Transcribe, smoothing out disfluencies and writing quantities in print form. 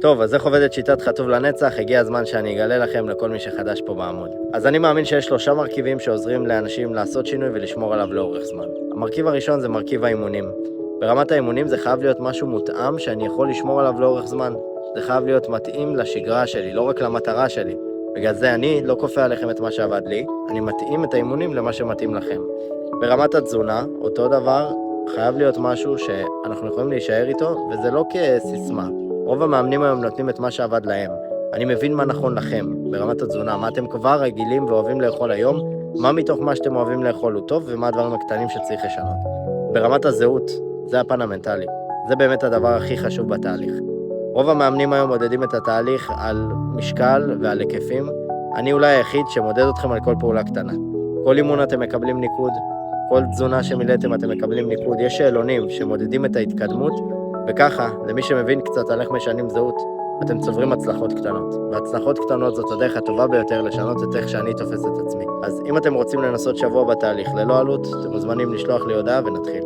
טוב, אז איך עובדת שיטת חטוב לנצח? הגיע הזמן שאני אגלה לכם לכל מי שחדש פה בעמוד. אז אני מאמין שיש 3 מרכיבים שעוזרים לאנשים לעשות שינוי ולשמור עליו לאורך זמן. המרכיב הראשון זה מרכיב האימונים. ברמת האימונים זה חייב להיות משהו מותאם שאני יכול לשמור עליו לאורך זמן. זה חייב להיות מתאים לשגרה שלי, לא רק למטרה שלי. בגלל זה אני לא כופה עליכם את מה שעבד לי, אני מתאים את האימונים למה שמתאים לכם. ברמת התזונה, אותו דבר, חייב להיות משהו שאנחנו יכולים להישאר איתו, וזה לא כסיסמה. רוב המאמנים היום נותנים את מה שעבד להם. אני מבין מה נכון לכם, ברמת התזונה, מה אתם כבר רגילים ואוהבים לאכול היום, מה מתוך מה שאתם אוהבים לאכול הוא טוב, ומה הדברים הקטנים שצריך לשנות. ברמת הזהות, זה הפן המנטלי. זה באמת הדבר הכי חשוב בתהליך. רוב המאמנים היום מודדים את התהליך על משקל ועל היקפים. אני אולי היחיד שמודד אתכם על כל פעולה קטנה. כל אימון אתם מקבלים ניקוד, כל תזונה שמילאתם אתם מקבלים ניקוד. יש שאלונים שמודדים את ההתקדמות, וככה, למי שמבין קצת על איך משנים זהות, אתם צוברים הצלחות קטנות. והצלחות קטנות זאת הדרך הטובה ביותר לשנות את איך שאני תופס את עצמי. אז אם אתם רוצים לנסות שבוע בתהליך ללא עלות, אתם מוזמנים לשלוח לי הודעה ונתחיל.